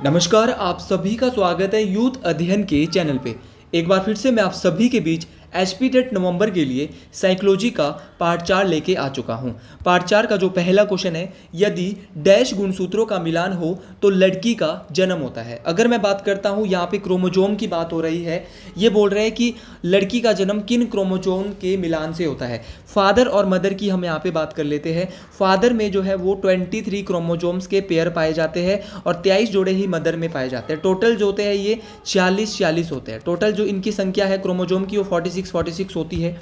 नमस्कार, आप सभी का स्वागत है यूथ अध्ययन के चैनल पे। एक बार फिर से मैं आप सभी के बीच एचपी टेट नवंबर के लिए साइकोलॉजी का पार्ट 4 लेके आ चुका हूँ। पार्ट 4 का जो पहला क्वेश्चन है, यदि डैश गुणसूत्रों का मिलान हो तो लड़की का जन्म होता है। अगर मैं बात करता हूँ, यहाँ पे क्रोमोजोम की बात हो रही है। ये बोल रहे हैं कि लड़की का जन्म किन क्रोमोजोम के मिलान से होता है। फादर और मदर की हम यहाँ पे बात कर लेते हैं। फादर में जो है वो 23 क्रोमोजोम्स के पेयर पाए जाते हैं और 23 जोड़े ही मदर में पाए जाते हैं। टोटल जो होते हैं ये 46 होते हैं। टोटल जो इनकी संख्या है क्रोमोजोम की वो 46 होती है।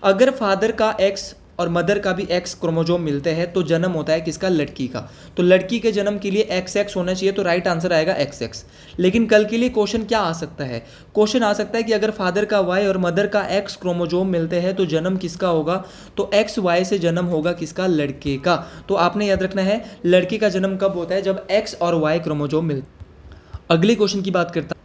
अगर फादर का एक्स और मदर का भी एक्स क्रोमोजोम मिलते हैं तो जन्म होता है किसका? लड़की का। तो लड़की के जन्म के लिए XX होना चाहिए, तो राइट आंसर आएगा XX। लेकिन कल के लिए क्वेश्चन क्या आ सकता है? क्वेश्चन आ सकता है कि अगर फादर का Y और मदर का X क्रोमोजोम मिलते हैं तो जन्म किसका होगा? तो XY से जन्म होगा किसका? लड़के का। तो आपने याद रखना है लड़के का जन्म कब होता है? जब X और Y क्रोमोजोम मिलते। अगले क्वेश्चन की बात करता।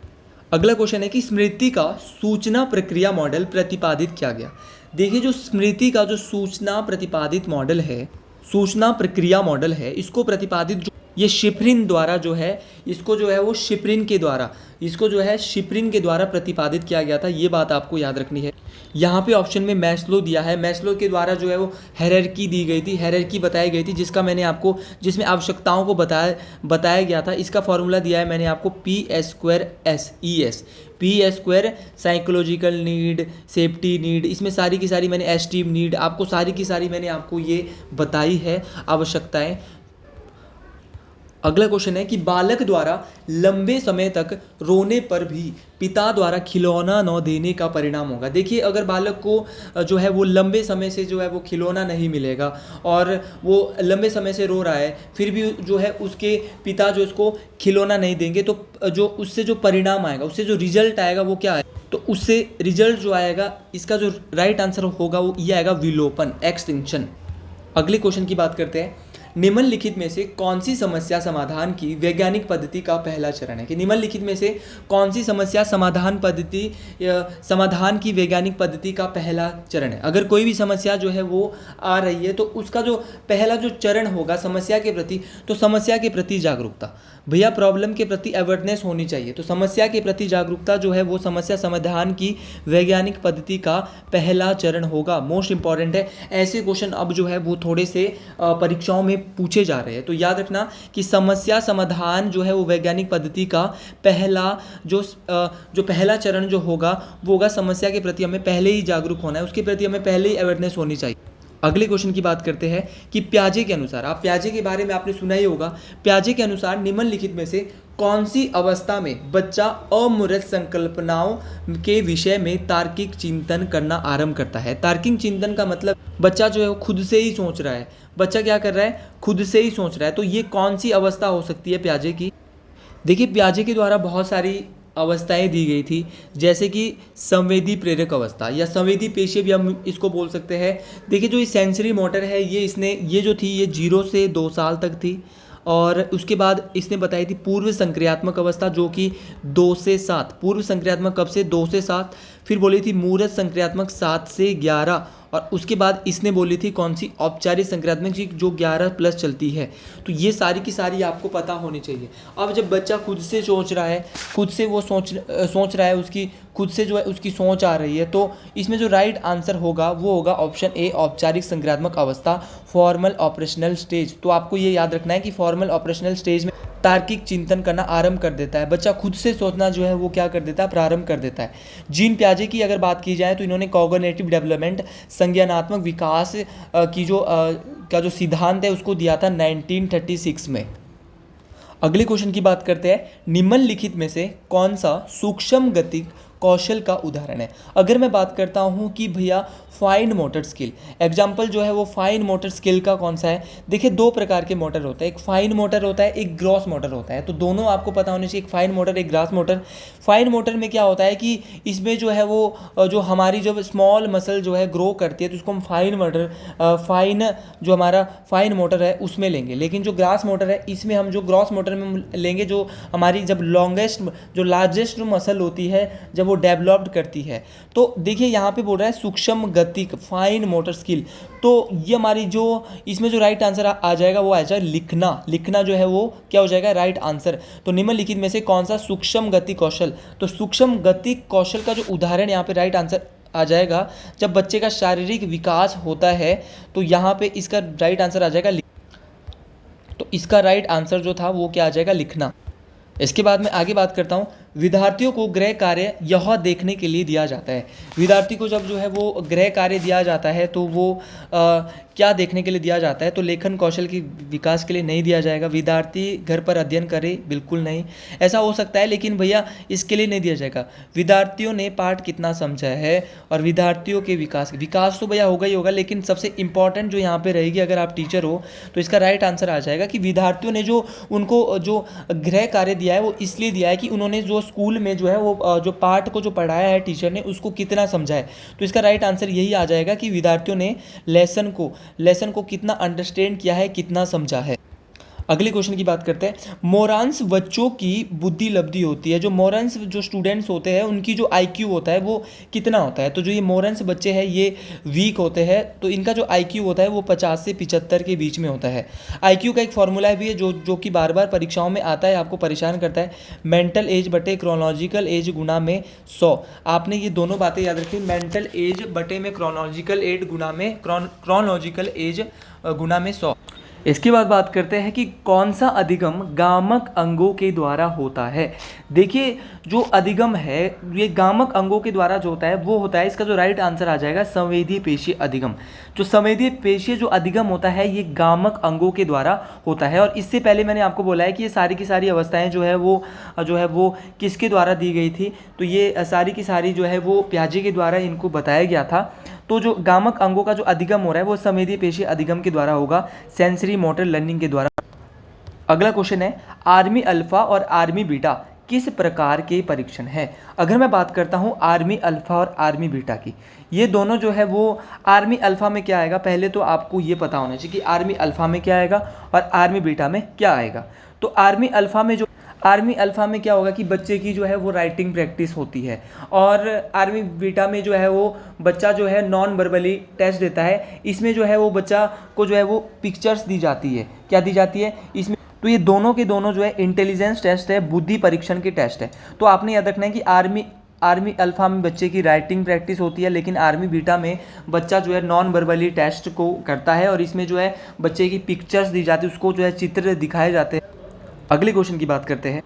अगला क्वेश्चन है कि स्मृति का सूचना प्रक्रिया मॉडल प्रतिपादित किया गया। देखिए, जो स्मृति का जो सूचना प्रतिपादित मॉडल है, सूचना प्रक्रिया मॉडल है, इसको प्रतिपादित ये शिफ्रिन द्वारा जो है, इसको जो है वो शिफ्रिन के द्वारा प्रतिपादित किया गया था। ये बात आपको याद रखनी है। यहाँ पे ऑप्शन में मैस्लो दिया है। मैस्लो के द्वारा जो है वो हायरार्की दी गई थी, हायरार्की बताई गई थी, जिसमें आवश्यकताओं को बताया गया था। इसका फॉर्मूला दिया है मैंने आपको P²SES। P² psychological need, safety need, इसमें सारी की सारी मैंने एस्टीम नीड, आपको सारी की सारी मैंने आपको ये बताई है आवश्यकताएं। अगला क्वेश्चन है कि बालक द्वारा लंबे समय तक रोने पर भी पिता द्वारा खिलौना न देने का परिणाम होगा। देखिए, अगर बालक को जो है वो लंबे समय से जो है वो खिलौना नहीं मिलेगा और वो लंबे समय से रो रहा है, फिर भी जो है उसके पिता जो उसको खिलौना नहीं देंगे, तो जो उससे जो परिणाम आएगा, उससे जो रिजल्ट आएगा वो क्या है? तो उससे रिजल्ट जो आएगा, इसका जो राइट आंसर होगा वो ये आएगा विलोपन, एक्सटिंक्शन। अगले क्वेश्चन की बात करते हैं। निम्नलिखित में से कौन सी समस्या समाधान की वैज्ञानिक पद्धति का पहला चरण है? कि निम्नलिखित में से कौन सी समस्या समाधान की वैज्ञानिक पद्धति का पहला चरण है? अगर कोई भी समस्या जो है वो आ रही है तो उसका जो पहला जो चरण होगा समस्या के प्रति, तो समस्या के प्रति जागरूकता। भैया, प्रॉब्लम के प्रति अवेयरनेस होनी चाहिए। तो समस्या के प्रति जागरूकता जो है वो समस्या समाधान की वैज्ञानिक पद्धति का पहला चरण होगा। मोस्ट इंपॉर्टेंट है। ऐसे क्वेश्चन अब जो है वो थोड़े से परीक्षाओं में पूछे जा रहे हैं, तो याद रखना कि समस्या समाधान जो है वो वैज्ञानिक पद्धति का पहला जो पहला चरण जो होगा वो होगा समस्या के प्रति हमें पहले ही जागरूक होना है, उसके प्रति हमें पहले ही अवेयरनेस होनी चाहिए। अगले क्वेश्चन की बात करते हैं कि प्याजे के अनुसार, आप प्याजे के बारे में आपने सुना ही होगा। प्याजे के अनुसार निम्नलिखित में से कौन सी अवस्था में बच्चा अमूर्त संकल्पनाओं के विषय में तार्किक चिंतन करना आरंभ करता है? तार्किक चिंतन का मतलब बच्चा जो है वो खुद से ही सोच रहा है। बच्चा क्या कर रहा है? खुद से ही सोच रहा है। तो ये कौन सी अवस्था हो सकती है प्याजे की? देखिए, प्याजे के द्वारा बहुत सारी अवस्थाएं दी गई थी, जैसे कि संवेदी प्रेरक अवस्था या संवेदी पेशी भी हम इसको बोल सकते हैं। देखिए, जो ये सेंसरी मोटर है, ये जो थी ये 0 से 2 साल तक थी। और उसके बाद इसने बताई थी पूर्व संक्रियात्मक अवस्था, जो कि 2 से 7। पूर्व संक्रियात्मक कब से? 2 से 7। फिर बोली थी मूर्त संक्रियात्मक 7 से 11। और उसके बाद इसने बोली थी कौन सी? औपचारिक संक्रियात्मक, जो 11+ चलती है। तो ये सारी की सारी आपको पता होनी चाहिए। अब जब बच्चा खुद से सोच रहा है, खुद से वो सोच रहा है, उसकी खुद से जो है उसकी सोच आ रही है, तो इसमें जो राइट आंसर होगा वो होगा ऑप्शन ए, औपचारिक संक्रियात्मक अवस्था, फॉर्मल ऑपरेशनल स्टेज। तो आपको ये याद रखना है कि फॉर्मल ऑपरेशनल स्टेज में तार्किक चिंतन करना आरंभ कर देता है। बच्चा खुद से सोचना जो है वो क्या कर देता है? प्रारंभ कर देता है। जीन प्याजे की अगर बात की जाए तो इन्होंने कॉग्निटिव डेवलपमेंट, संज्ञानात्मक विकास की का जो सिद्धांत है उसको दिया था 1936 में। अगले क्वेश्चन की बात करते हैं। निम्नलिखित में से कौन सा सूक्ष्म गतिक कौशल का उदाहरण है? अगर मैं बात करता हूँ कि भैया फाइन मोटर स्किल, एग्जाम्पल जो है वो फाइन मोटर स्किल का कौन सा है? देखिए, 2 प्रकार के मोटर होते हैं, एक फाइन मोटर होता है, एक ग्रॉस मोटर होता है। तो दोनों आपको पता होने चाहिए, एक फाइन मोटर, एक ग्रॉस मोटर। फाइन मोटर में क्या होता है कि इसमें जो है वो जो हमारी जो स्मॉल मसल जो है ग्रो करती है, तो उसको हम जो हमारा फाइन मोटर है उसमें लेंगे। लेकिन जो ग्रॉस मोटर है, इसमें हम जो ग्रॉस मोटर में लेंगे जो हमारी जब लार्जेस्ट मसल होती है, जब वो डेवलप्ड करती है। तो देखिए यहाँ पे बोल रहा है सूक्ष्म गति, फाइन मोटर स्किल। तो ये हमारी जो इसमें जो राइट आंसर आ जाएगा वो आ जाएगा लिखना। लिखना जो है वो क्या हो जाएगा, राइट आंसर। तो निम्नलिखित में से कौन सा सूक्ष्म गति कौशल, तो सूक्ष्म गति कौशल का जो उदाहरण यहाँ पे राइट आंसर आ जाएगा, जब बच्चे का शारीरिक विकास होता है तो यहाँ पे इसका राइट आंसर आ जाएगा। तो इसका राइट आंसर जो था वो क्या आ जाएगा, लिखना। इसके बाद मैं आगे बात करता हूँ, विद्यार्थियों को गृह कार्य यह देखने के लिए दिया जाता है। विद्यार्थी को जब जो है वो गृह कार्य दिया जाता है तो वो क्या देखने के लिए दिया जाता है, तो लेखन कौशल के विकास के लिए नहीं दिया जाएगा। विद्यार्थी घर पर अध्ययन करे, बिल्कुल नहीं। ऐसा हो सकता है लेकिन भैया इसके लिए नहीं दिया जाएगा। विद्यार्थियों ने पाठ कितना समझा है और विद्यार्थियों के विकास तो भैया होगा ही होगा, लेकिन सबसे इंपॉर्टेंट जो यहाँ पे रहेगी, अगर आप टीचर हो तो इसका राइट आंसर आ जाएगा कि विद्यार्थियों ने जो उनको जो गृह कार्य दिया है वो इसलिए दिया है कि उन्होंने जो स्कूल में जो है वो जो पाठ को जो पढ़ाया है टीचर ने उसको कितना समझा है। तो इसका राइट आंसर यही आ जाएगा कि विद्यार्थियों ने लेसन को कितना अंडरस्टैंड किया है, कितना समझा है। अगले क्वेश्चन की बात करते हैं। मोरांस बच्चों की बुद्धि लब्धि होती है। जो मोरांस जो स्टूडेंट्स होते हैं उनकी जो आईक्यू होता है वो कितना होता है, तो जो ये मोरांस बच्चे हैं ये वीक होते हैं, तो इनका जो आईक्यू होता है वो 50 से 75 के बीच में होता है। आईक्यू का एक फॉर्मूला भी है जो कि बार बार परीक्षाओं में आता है, आपको परेशान करता है। मेंटल एज बटे क्रोनोलॉजिकल एज गुना में 100। आपने ये दोनों बातें याद रखी, मेंटल एज बटे में क्रोनोलॉजिकल एज गुना में क्रोनोलॉजिकल एज गुना में 100। इसके बाद बात करते हैं कि कौन सा अधिगम गामक अंगों के द्वारा होता है। देखिए जो अधिगम है ये गामक अंगों के द्वारा जो होता है वो होता है, इसका जो राइट आंसर आ जाएगा संवेदी पेशीय अधिगम। जो संवेदी पेशीय जो अधिगम होता है ये गामक अंगों के द्वारा होता है। और इससे पहले मैंने आपको बोला है कि ये सारी की सारी अवस्थाएं जो है वो किसके द्वारा दी गई थी, तो ये सारी की सारी जो है वो प्याजे के द्वारा इनको बताया गया था। तो जो गामक अंगों का जो अधिगम हो रहा है वो संवेदी पेशीय अधिगम के द्वारा होगा, सेंसरी मोटर लर्निंग के द्वारा। अगला क्वेश्चन है, आर्मी अल्फा और आर्मी बीटा किस प्रकार के परीक्षण है। अगर मैं बात करता हूँ आर्मी अल्फा और आर्मी बीटा की, ये दोनों जो है वो आर्मी अल्फा में क्या आएगा, पहले तो आपको ये पता होना चाहिए कि आर्मी अल्फा में क्या आएगा और आर्मी बीटा में क्या आएगा। तो आर्मी अल्फ़ा में क्या होगा कि बच्चे की जो है वो राइटिंग प्रैक्टिस होती है, और आर्मी बीटा में जो है वो बच्चा जो है नॉन वर्बली टेस्ट देता है। इसमें जो है वो बच्चा को जो है वो पिक्चर्स दी जाती है, क्या दी जाती है इसमें। तो ये दोनों के दोनों जो है इंटेलिजेंस टेस्ट है, बुद्धि परीक्षण के टेस्ट है। तो आपने याद रखना है कि आर्मी अल्फ़ा में बच्चे की राइटिंग प्रैक्टिस होती है, लेकिन आर्मी बीटा में बच्चा जो है नॉन वर्बली टेस्ट को करता है, और इसमें जो है बच्चे की पिक्चर्स दी जाती है, उसको जो है चित्र दिखाए जाते हैं। अगले क्वेश्चन की बात करते हैं।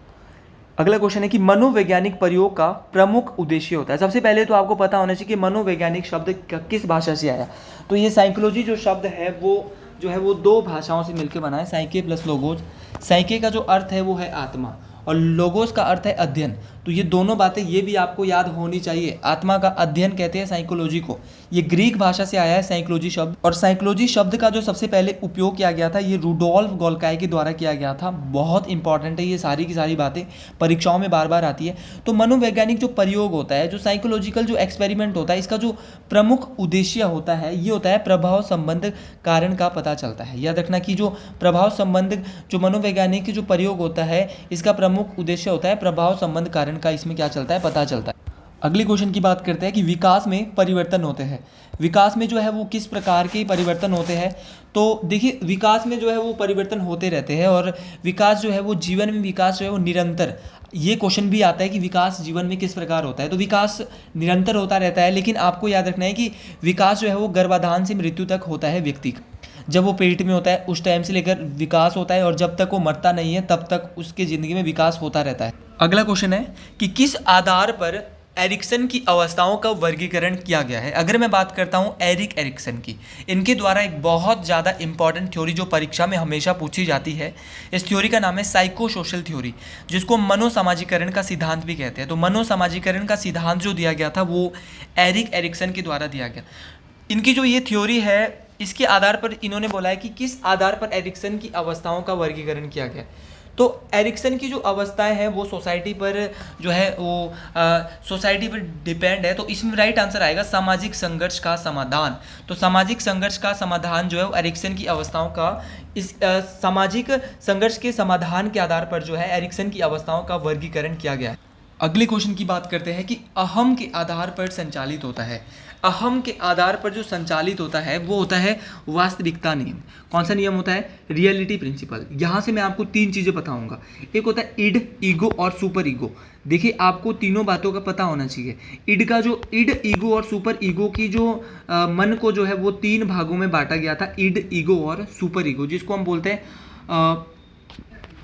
अगला क्वेश्चन है कि मनोवैज्ञानिक प्रयोग का प्रमुख उद्देश्य होता है। सबसे पहले तो आपको पता होना चाहिए कि मनोवैज्ञानिक शब्द किस भाषा से आया। तो ये साइकोलॉजी जो शब्द है वो जो है वो 2 भाषाओं से मिलकर बना है, साइके प्लस लोगोस। साइके का जो अर्थ है वो है आत्मा और लोगोस का अर्थ है अध्ययन। तो ये दोनों बातें ये भी आपको याद होनी चाहिए। आत्मा का अध्ययन कहते हैं साइकोलॉजी को। ये ग्रीक भाषा से आया है साइकोलॉजी शब्द, और साइकोलॉजी शब्द का जो सबसे पहले उपयोग किया गया था ये रुडोल्फ गोल्काई के द्वारा किया गया था। बहुत इंपॉर्टेंट है, ये सारी की सारी बातें परीक्षाओं में बार बार आती है। तो मनोवैज्ञानिक जो प्रयोग होता है, जो साइकोलॉजिकल जो एक्सपेरिमेंट होता है, इसका जो प्रमुख उद्देश्य होता है ये होता है प्रभाव संबंध कारण का पता चलता है। याद रखना कि जो प्रभाव संबंध जो मनोवैज्ञानिक जो प्रयोग होता है इसका प्रमुख उद्देश्य होता है प्रभाव संबंध कारण का, इसमें क्या चलता है, पता चलता है। अगले क्वेश्चन की बात करते हैं कि विकास में परिवर्तन होते हैं। विकास में जो है वो किस प्रकार के परिवर्तन होते हैं। तो देखिए विकास में जो है वो परिवर्तन होते रहते हैं, और विकास जो है वो जीवन में विकास जो है वो निरंतर, ये क्वेश्चन भी आता है कि विकास जीवन में किस प्रकार होता है। तो विकास निरंतर होता रहता है, लेकिन आपको याद रखना है कि विकास जो है वो गर्भाधान से मृत्यु तक होता है व्यक्ति का। जब वो पेट में होता है उस टाइम से लेकर विकास होता है, और जब तक वो मरता नहीं है तब तक उसकी ज़िंदगी में विकास होता रहता है। अगला क्वेश्चन है कि किस आधार पर एरिक्सन की अवस्थाओं का वर्गीकरण किया गया है। अगर मैं बात करता हूँ एरिक एरिक्सन की, इनके द्वारा एक बहुत ज़्यादा इंपॉर्टेंट थ्योरी जो परीक्षा में हमेशा पूछी जाती है, इस थ्योरी का नाम है साइको सोशल थ्योरी, जिसको मनोसामाजिकरण का सिद्धांत भी कहते हैं। तो मनोसामाजिकरण का सिद्धांत जो दिया गया था वो एरिक एरिक्सन के द्वारा दिया गया। इनकी जो ये थ्योरी है इसके आधार पर इन्होंने बोला है कि किस आधार पर एरिक्सन की अवस्थाओं का वर्गीकरण किया गया। तो एरिक्सन की जो अवस्थाएं हैं वो सोसाइटी पर जो है वो सोसाइटी पर डिपेंड है। तो इसमें राइट आंसर आएगा सामाजिक संघर्ष का समाधान। तो सामाजिक संघर्ष का समाधान जो है वो एरिक्सन की अवस्थाओं का, इस सामाजिक संघर्ष के समाधान के आधार पर जो है एरिक्सन की अवस्थाओं का वर्गीकरण किया गया है। अगले क्वेश्चन की बात करते हैं कि अहम के आधार पर संचालित होता है। अहम के आधार पर जो संचालित होता है वो होता है वास्तविकता नियम। कौन सा नियम होता है? Reality principle. यहाँ से मैं आपको तीन चीज़ें बताऊंगा। एक होता है इड, ईगो और सुपर ईगो। देखिए आपको तीनों बातों का पता होना चाहिए। इड, ईगो और सुपर ईगो की जो मन को जो है वो तीन भागों में बांटा गया था, इड, ईगो और सुपर ईगो, जिसको हम बोलते हैं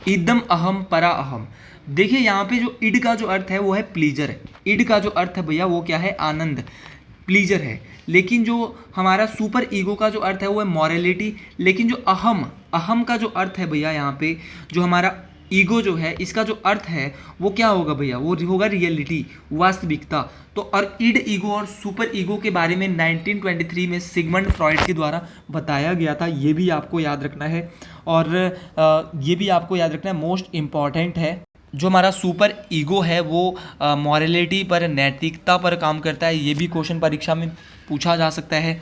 इदम अहम परा अहम। देखिए यहाँ पे जो इड का जो अर्थ है वो है प्लीजर है। इड का जो अर्थ है भैया वो क्या है? आनंद, प्लीजर है। लेकिन जो हमारा सुपर ईगो का जो अर्थ है वो है मॉरलिटी। लेकिन जो अहम का जो अर्थ है भैया यहाँ पे, जो हमारा ईगो जो है इसका जो अर्थ है वो क्या होगा भैया? वो होगा रियलिटी, वास्तविकता। तो और इड, ईगो और सुपर ईगो के बारे में 1923 में सिगमंड फ्रॉइड के द्वारा बताया गया था। ये भी आपको याद रखना है। और ये भी आपको याद रखना है, मोस्ट इम्पॉर्टेंट है। जो हमारा सुपर ईगो है वो मॉरलिटी पर, नैतिकता पर काम करता है। ये भी क्वेश्चन परीक्षा में पूछा जा सकता है।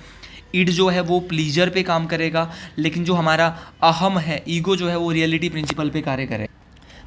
इड जो है वो प्लीजर पे काम करेगा, लेकिन जो हमारा अहम है, ईगो जो है वो रियलिटी प्रिंसिपल पे कार्य करेगा।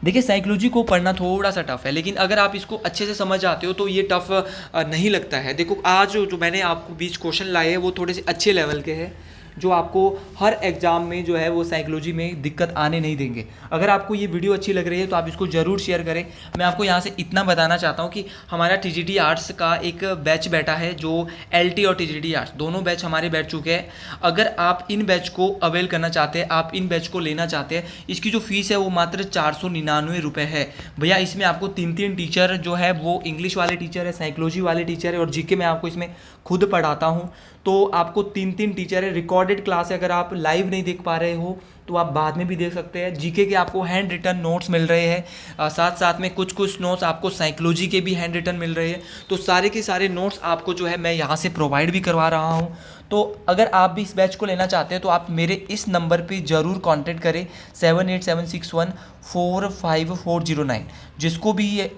देखिए साइकोलॉजी को पढ़ना थोड़ा सा टफ है, लेकिन अगर आप इसको अच्छे से समझ आते हो तो ये टफ नहीं लगता है। देखो आज जो मैंने आपको 20 क्वेश्चन लाए हैं वो थोड़े से अच्छे लेवल के हैं, जो आपको हर एग्जाम में जो है वो साइकोलॉजी में दिक्कत आने नहीं देंगे। अगर आपको ये वीडियो अच्छी लग रही है तो आप इसको ज़रूर शेयर करें। मैं आपको यहाँ से इतना बताना चाहता हूँ कि हमारा टीजीटी आर्ट्स का एक बैच बैठा है, जो एलटी और टीजीटी आर्ट्स दोनों बैच हमारे बैठ चुके हैं। अगर आप इन बैच को अवेल करना चाहते हैं, आप इन बैच को लेना चाहते हैं, इसकी जो फीस है वो मात्र 499 रुपये है भैया। इसमें आपको 3 टीचर जो है वो इंग्लिश वाले टीचर है, साइकोलॉजी वाले टीचर है और जीके मैं आपको इसमें खुद पढ़ाता हूँ। तो आपको 3 टीचर है। रिकॉर्डेड क्लास है, अगर आप लाइव नहीं देख पा रहे हो तो आप बाद में भी देख सकते हैं। जीके के आपको हैंड रिटन नोट्स मिल रहे हैं, साथ साथ में कुछ नोट्स आपको साइकोलॉजी के भी हैंड रिटन मिल रहे हैं। तो सारे के सारे नोट्स आपको जो है मैं यहाँ से प्रोवाइड भी करवा रहा हूँ। तो अगर आप भी इस बैच को लेना चाहते हैं तो आप मेरे इस नंबर पे ज़रूर कांटेक्ट करें 7876145409, जिसको भी ये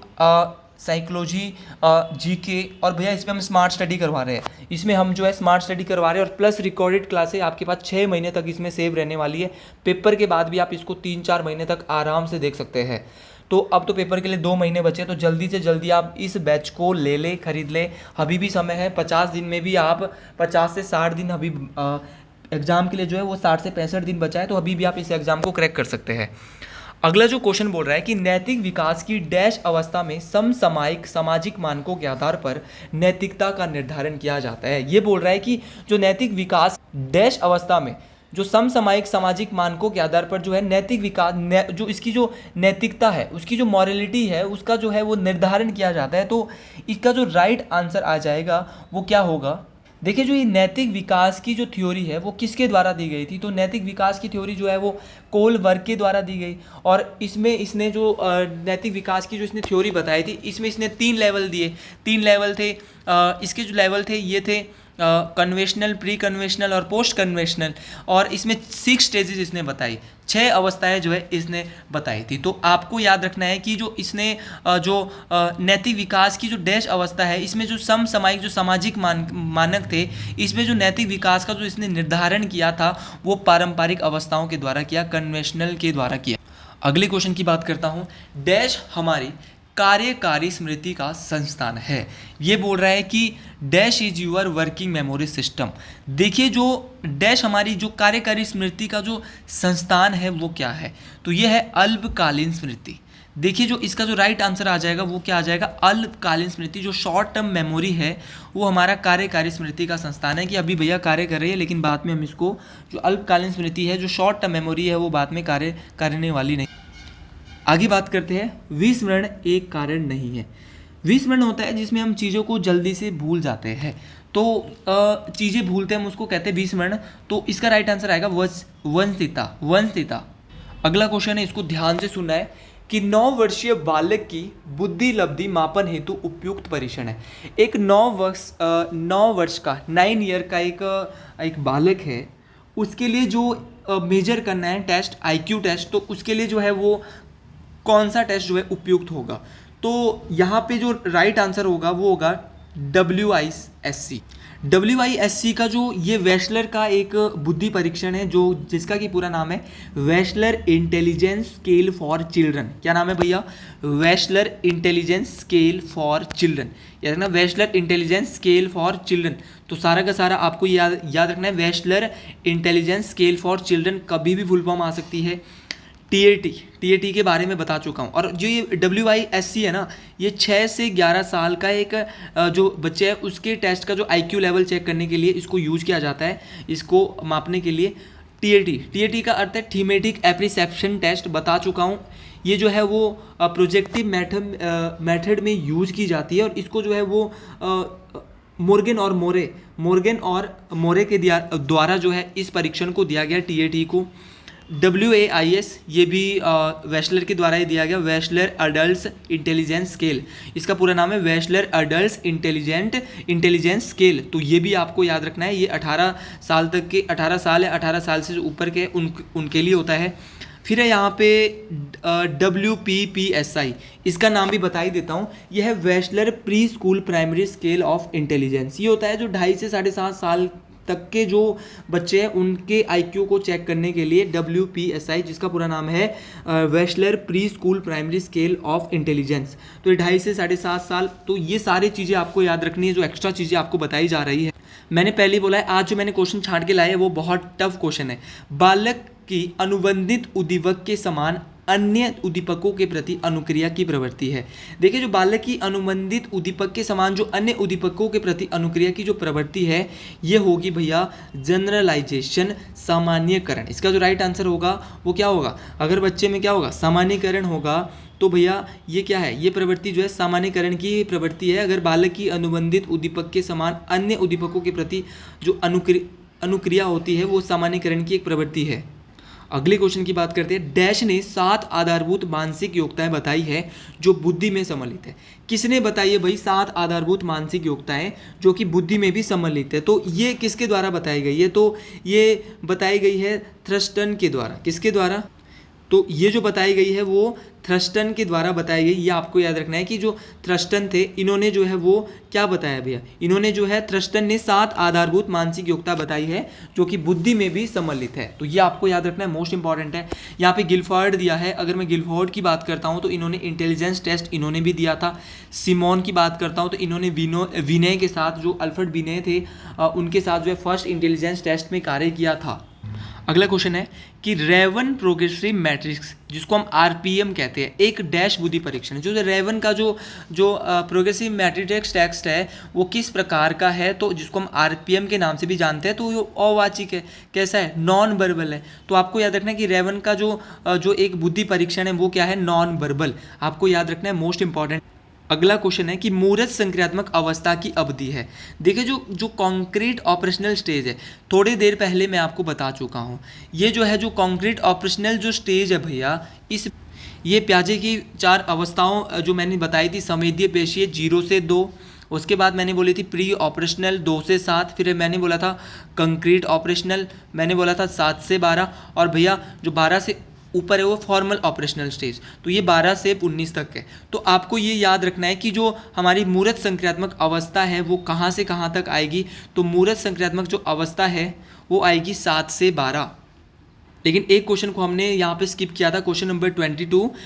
साइकोलॉजी, जीके और भैया इसमें हम स्मार्ट स्टडी करवा रहे हैं। इसमें हम जो है स्मार्ट स्टडी करवा रहे हैं और प्लस रिकॉर्डेड क्लासेस आपके पास 6 महीने तक इसमें सेव रहने वाली है। पेपर के बाद भी आप इसको 3-4 महीने तक आराम से देख सकते हैं। तो अब तो पेपर के लिए 2 महीने बचे, तो जल्दी से जल्दी आप इस बैच को ले लें, खरीद लें। अभी भी समय है, 50 दिन में भी आप 50 से 60 दिन अभी एग्ज़ाम के लिए जो है वो 60 से 65 दिन बचा है, तो अभी भी आप इस एग्ज़ाम को क्रैक कर सकते हैं। अगला जो क्वेश्चन बोल रहा है कि नैतिक विकास की डैश अवस्था में समसामयिक सामाजिक मानकों के आधार पर नैतिकता का निर्धारण किया जाता है। ये बोल रहा है कि जो नैतिक विकास डैश अवस्था में जो समसामयिक सामाजिक मानकों के आधार पर जो है नैतिक विकास, जो इसकी जो नैतिकता है, उसकी जो मॉरलिटी है, उसका जो है वो निर्धारण किया जाता है। तो इसका जो राइट आंसर आ जाएगा वो क्या होगा? देखिए जो ये नैतिक विकास की जो थ्योरी है वो किसके द्वारा दी गई थी? तो नैतिक विकास की थ्योरी जो है वो कोलबर्ग के द्वारा दी गई। और इसमें इसने जो नैतिक विकास की जो इसने थ्योरी बताई थी, इसमें इसने 3 लेवल दिए। 3 लेवल थे। इसके जो लेवल थे ये थे कन्वेंशनल, प्री कन्वेंशनल और पोस्ट कन्वेंशनल। और इसमें 6 स्टेजेस इसने बताई, 6 अवस्थाएं जो है इसने बताई थी। तो आपको याद रखना है कि जो इसने जो नैतिक विकास की जो डैश अवस्था है, इसमें जो समसामयिक जो सामाजिक मानक थे, इसमें जो नैतिक विकास का जो इसने निर्धारण किया था वो पारंपरिक अवस्थाओं के द्वारा किया, कन्वेंशनल के द्वारा किया। अगले क्वेश्चन की बात करता हूँ। डैश हमारी कार्यकारी स्मृति का संस्थान है। ये बोल रहा है कि dash is your working memory system. देखिए जो डैश हमारी जो कार्यकारी स्मृति का जो संस्थान है वो क्या है? तो ये है अल्पकालीन स्मृति। देखिए जो इसका जो राइट आंसर आ जाएगा वो क्या आ जाएगा? अल्पकालीन स्मृति। जो शॉर्ट टर्म मेमोरी है वो हमारा कार्यकारी स्मृति का संस्थान है। कि अभी भैया कार्य कर रही है, लेकिन बाद में हम इसको जो अल्पकालीन स्मृति है, जो शॉर्ट टर्म मेमोरी है, वो बाद में कार्य करने वाली नहीं। आगे बात करते हैं। विस्मरण एक कारण नहीं है। विस्मरण होता है जिसमें हम चीज़ों को जल्दी से भूल जाते हैं। तो चीज़ें भूलते हैं हम उसको कहते हैं विस्मरण। तो इसका राइट आंसर आएगा वंशिता। अगला क्वेश्चन है, इसको ध्यान से सुनना है कि 9 वर्षीय बालक की बुद्धि लब्धि मापन हेतु उपयुक्त परीक्षण है। एक 9 वर्ष का 9 ईयर का एक बालक है, उसके लिए जो मेजर करना है टेस्ट, IQ टेस्ट, तो उसके लिए जो है वो कौन सा टेस्ट जो है उपयुक्त होगा? तो यहाँ पे जो राइट आंसर होगा वो होगा WISC। WISC का जो ये वेशलर का एक बुद्धि परीक्षण है जो जिसका कि पूरा नाम है वेशलर इंटेलिजेंस स्केल फॉर चिल्ड्रन। क्या नाम है भैया? वेशलर इंटेलिजेंस स्केल फॉर चिल्ड्रन। याद रखना वेशलर इंटेलिजेंस स्केल फॉर चिल्ड्रन। तो सारा का सारा आपको याद रखना है वेशलर इंटेलिजेंस स्केल फॉर चिल्ड्रन कभी भी फुल फॉर्म आ सकती है TAT के बारे में बता चुका हूँ। और जो ये WISC है ना, ये 6 से 11 साल का एक जो बच्चे है उसके टेस्ट का जो IQ लेवल चेक करने के लिए इसको यूज किया जाता है, इसको मापने के लिए। TAT का अर्थ है थीमेटिक एप्रिसेप्शन टेस्ट, बता चुका हूँ। ये जो है वो प्रोजेक्टिव मेथड में यूज की जाती है और इसको जो है वो मोर्गन और मोरे के द्वारा जो है इस परीक्षण को दिया गया TAT को। WAIS ये भी वेशलर के द्वारा ही दिया गया, वेशलर अडल्ट इंटेलिजेंस स्केल। इसका पूरा नाम है वेशलर अडल्ट इंटेलिजेंस स्केल। तो ये भी आपको याद रखना है। ये 18 साल तक के 18 साल है 18 साल से ऊपर के उनके लिए होता है। फिर है यहाँ पे WPPSI, इसका नाम भी बता ही देता हूँ। यह है Wechsler pre school primary scale of intelligence. ये होता है जो 2.5 से 7.5 साल तक के जो बच्चे हैं उनके IQ को चेक करने के लिए WPSI, जिसका पूरा नाम है Wechsler pre school primary scale of intelligence. तो ये 2.5 से 7.5 साल। तो ये सारी चीज़ें आपको याद रखनी है जो एक्स्ट्रा चीज़ें आपको बताई जा रही है। मैंने पहले बोला है आज जो मैंने क्वेश्चन छांट के लाए है वो बहुत टफ क्वेश्चन है। बालक की अनुबंधित उद्दीपक के समान अन्य उद्दीपकों के प्रति अनुक्रिया की प्रवृत्ति है। देखिए जो बालक की अनुबंधित उद्दीपक के समान जो अन्य उद्दीपकों के प्रति अनुक्रिया की जो प्रवृत्ति है ये होगी भैया जनरलाइजेशन, सामान्यकरण। इसका जो राइट आंसर होगा वो क्या होगा? अगर बच्चे में क्या होगा? सामान्यकरण होगा। तो भैया ये क्या है? ये प्रवृत्ति जो है सामान्यकरण की प्रवृत्ति है। अगर बालक की अनुबंधित उद्दीपक के समान अन्य उद्दीपकों के प्रति जो अनुक्रिया होती है वो सामान्यकरण की एक प्रवृत्ति है। अगले क्वेश्चन की बात करते हैं। डैश ने 7 आधारभूत मानसिक योग्यताएं बताई है जो बुद्धि में सम्मिलित है। किसने बताई है भाई 7 आधारभूत मानसिक योग्यताएं जो कि बुद्धि में भी सम्मिलित है? तो ये किसके द्वारा बताई गई है? तो ये बताई गई है थ्रस्टन के द्वारा। किसके द्वारा? तो ये जो बताई गई है वो थ्रस्टन के द्वारा बताई गई। ये आपको याद रखना है कि जो थ्रस्टन थे इन्होंने जो है वो क्या बताया भैया? इन्होंने जो है थ्रस्टन ने 7 आधारभूत मानसिक योग्यता बताई है जो कि बुद्धि में भी सम्मिलित है। तो ये आपको याद रखना है, मोस्ट इंपॉर्टेंट है। यहाँ पे गिलफोर्ड दिया है। अगर मैं गिलफोर्ड की बात करता हूँ तो इन्होंने इंटेलिजेंस टेस्ट इन्होंने भी दिया था। सिमोन की बात करता हूँ तो इन्होंने विनय के साथ, जो अल्फ्रेड विनय थे उनके साथ जो है फर्स्ट इंटेलिजेंस टेस्ट में कार्य किया था। अगला क्वेश्चन है कि रेवन प्रोग्रेसिव मैट्रिक्स, जिसको हम RPM कहते हैं, एक डैश बुद्धि परीक्षण है। जो रेवन का जो प्रोग्रेसिव मैट्रिक्स टेस्ट है वो किस प्रकार का है? तो जिसको हम RPM के नाम से भी जानते हैं। तो वो अवाचिक है। कैसा है? नॉन वर्बल है। तो आपको याद रखना है कि रेवन का जो एक बुद्धि परीक्षण है वो क्या है? Non verbal. आपको याद रखना है, मोस्ट इंपॉर्टेंट। अगला क्वेश्चन है कि मूर्त संक्रियात्मक अवस्था की अवधि है। देखिए जो कॉन्क्रीट ऑपरेशनल स्टेज है, थोड़ी देर पहले मैं आपको बता चुका हूँ। ये जो है जो कॉन्क्रीट ऑपरेशनल जो स्टेज है भैया, ये प्याजे की 4 अवस्थाओं जो मैंने बताई थी, संवेदीय पेशीय 0 से 2, उसके बाद मैंने बोली थी प्री ऑपरेशनल 2 से 7, फिर मैंने बोला था कंक्रीट ऑपरेशनल मैंने बोला था 7 से 12, और भैया जो 12 से ऊपर है वो फॉर्मल ऑपरेशनल स्टेज। तो ये 12 से 19 तक है। तो आपको ये याद रखना है कि जो हमारी मूर्त संक्रियात्मक अवस्था है वो कहाँ से कहाँ तक आएगी? तो मूर्त संक्रियात्मक जो अवस्था है वो आएगी 7 से 12। लेकिन एक क्वेश्चन को हमने यहाँ पे स्किप किया था, क्वेश्चन नंबर 22।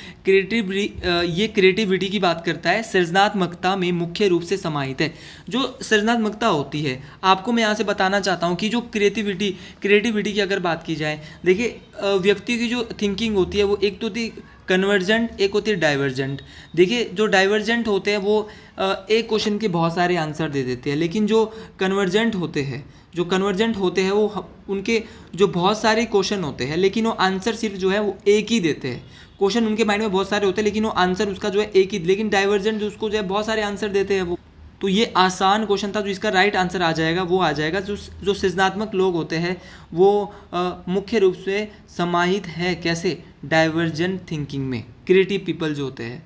ये क्रिएटिविटी की बात करता है, सृजनात्मकता में मुख्य रूप से समाहित है। जो सृजनात्मकता होती है, आपको मैं यहाँ से बताना चाहता हूँ कि जो क्रिएटिविटी की अगर बात की जाए, देखिए व्यक्ति की जो थिंकिंग होती है वो एक तो होती कन्वर्जेंट, एक होती है डाइवर्जेंट। देखिए जो डाइवर्जेंट होते हैं वो एक क्वेश्चन के बहुत सारे आंसर दे देते हैं, लेकिन जो कन्वर्जेंट होते हैं वो उनके जो बहुत सारे क्वेश्चन होते हैं लेकिन वो आंसर सिर्फ जो है वो एक ही देते हैं। क्वेश्चन उनके माइंड में बहुत सारे होते हैं लेकिन वो आंसर उसका जो है एक ही। लेकिन डाइवर्जेंट जो उसको जो है बहुत सारे आंसर देते हैं वो। तो ये आसान क्वेश्चन था, जो इसका राइट आंसर आ जाएगा वो आ जाएगा जो सृजनात्मक लोग होते हैं वो मुख्य रूप से समाहित है कैसे? डाइवर्जेंट थिंकिंग में। क्रिएटिव पीपल जो होते हैं।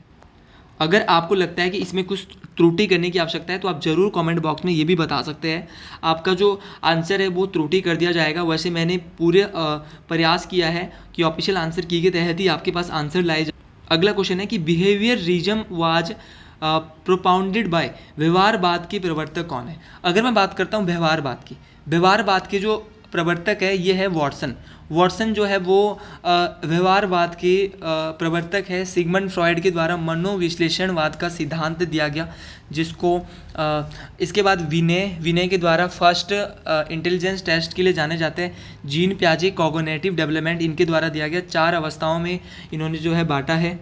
अगर आपको लगता है कि इसमें कुछ त्रुटि करने की आवश्यकता है तो आप ज़रूर कमेंट बॉक्स में ये भी बता सकते हैं। आपका जो आंसर है वो त्रुटि कर दिया जाएगा। वैसे मैंने पूरे प्रयास किया है कि ऑफिशियल आंसर की के तहत ही आपके पास आंसर लाए जाए। अगला क्वेश्चन है कि behaviour reason was propounded by, व्यवहारवाद के प्रवर्तक कौन है? अगर मैं बात करता हूँ व्यवहारवाद की, व्यवहारवाद के जो प्रवर्तक है ये है वॉटसन। वॉटसन जो है वो व्यवहारवाद के प्रवर्तक है। सिगमंड फ्रॉयड के द्वारा मनोविश्लेषणवाद का सिद्धांत दिया गया, जिसको इसके बाद विनय के द्वारा फर्स्ट इंटेलिजेंस टेस्ट के लिए जाने जाते हैं। जीन पियाजे कॉग्निटिव डेवलपमेंट इनके द्वारा दिया गया, 4 अवस्थाओं में इन्होंने जो है बांटा है।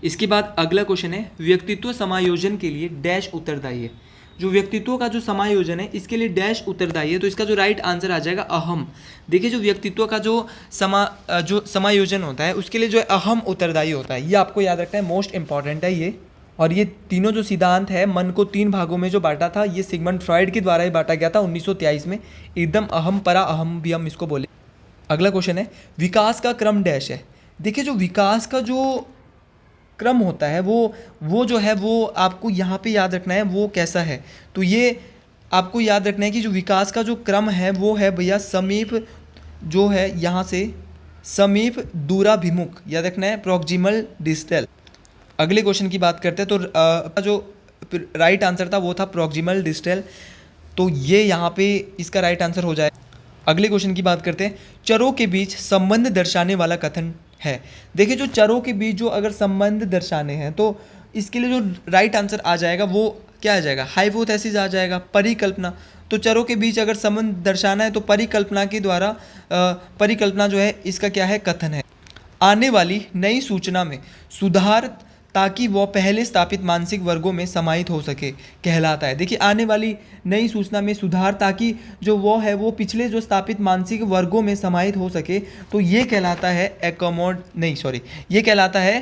इसके बाद अगला क्वेश्चन है, व्यक्तित्व समायोजन के लिए डैश उत्तरदायी है। जो व्यक्तित्व का जो समायोजन है इसके लिए डैश उत्तरदायी है, तो इसका जो राइट आंसर आ जाएगा अहम। देखिए जो व्यक्तित्व का जो समायोजन होता है उसके लिए जो है अहम उत्तरदायी होता है, ये आपको याद रखना है, मोस्ट इंपॉर्टेंट है ये। और ये तीनों जो सिद्धांत है मन को 3 भागों में जो बांटा था, ये सिगमंड फ्रॉयड के द्वारा ही बांटा गया था 1923 में, एकदम अहम परा अहम भी हम इसको बोले। अगला क्वेश्चन है, विकास का क्रम डैश है। देखिए जो विकास का जो क्रम होता है वो जो है वो आपको यहाँ पे याद रखना है वो कैसा है। तो ये आपको याद रखना है कि जो विकास का जो क्रम है वो है भैया समीप, जो है यहाँ से समीप दूराभिमुख, याद रखना है, प्रॉक्सिमल डिस्टल। अगले क्वेश्चन की बात करते हैं तो जो राइट आंसर था वो था प्रॉक्सिमल डिस्टल, तो ये यहाँ पे इसका राइट आंसर हो जाए। अगले क्वेश्चन की बात करते हैं, चरों के बीच संबंध दर्शाने वाला कथन है। देखिए जो चरों के बीच जो अगर संबंध दर्शाने हैं तो इसके लिए जो राइट आंसर आ जाएगा वो क्या आ जाएगा, हाइपोथेसिस आ जाएगा, परिकल्पना। तो चरों के बीच अगर संबंध दर्शाना है तो परिकल्पना के द्वारा परिकल्पना जो है इसका क्या है, कथन है। आने वाली नई सूचना में सुधार ताकि वह पहले स्थापित मानसिक वर्गों में समाहित हो सके कहलाता है। देखिए आने वाली नई सूचना में सुधार ताकि जो वो है वो पिछले जो स्थापित मानसिक वर्गों में समाहित हो सके, तो ये कहलाता है ये कहलाता है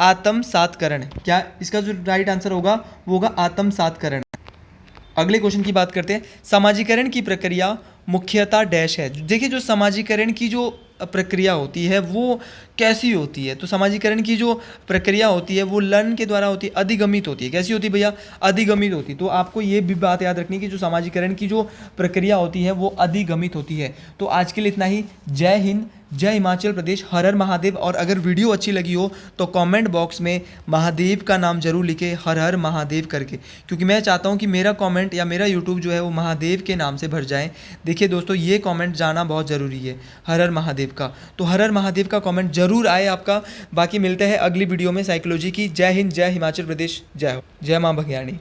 आत्मसातकरण। क्या इसका जो राइट आंसर होगा वो होगा आत्मसातकरण। अगले क्वेश्चन की बात करते हैं, समाजीकरण की प्रक्रिया मुख्यतः डैश है। देखिए जो समाजीकरण की जो प्रक्रिया होती है वो कैसी होती है, तो समाजीकरण की जो प्रक्रिया होती है वो लर्न के द्वारा होती है, अधिगमित होती है। कैसी होती है भैया, अधिगमित होती है। तो आपको ये भी बात याद रखनी है कि जो समाजीकरण की जो प्रक्रिया होती है वो अधिगमित होती है। तो आज के लिए इतना ही। जय हिंद, जय हिमाचल प्रदेश, हर हर महादेव। और अगर वीडियो अच्छी लगी हो तो कमेंट बॉक्स में महादेव का नाम जरूर लिखे, हर हर महादेव करके, क्योंकि मैं चाहता हूं कि मेरा कमेंट या मेरा यूट्यूब जो है वो महादेव के नाम से भर जाए। देखिए दोस्तों ये कमेंट जाना बहुत ज़रूरी है हर हर महादेव का, तो हर हर महादेव का कमेंट जरूर आए आपका। बाकी मिलते हैं अगली वीडियो में साइकोलॉजी की। जय हिंद, जय हिमाचल प्रदेश, जय हो, जय माँ भगयाणी।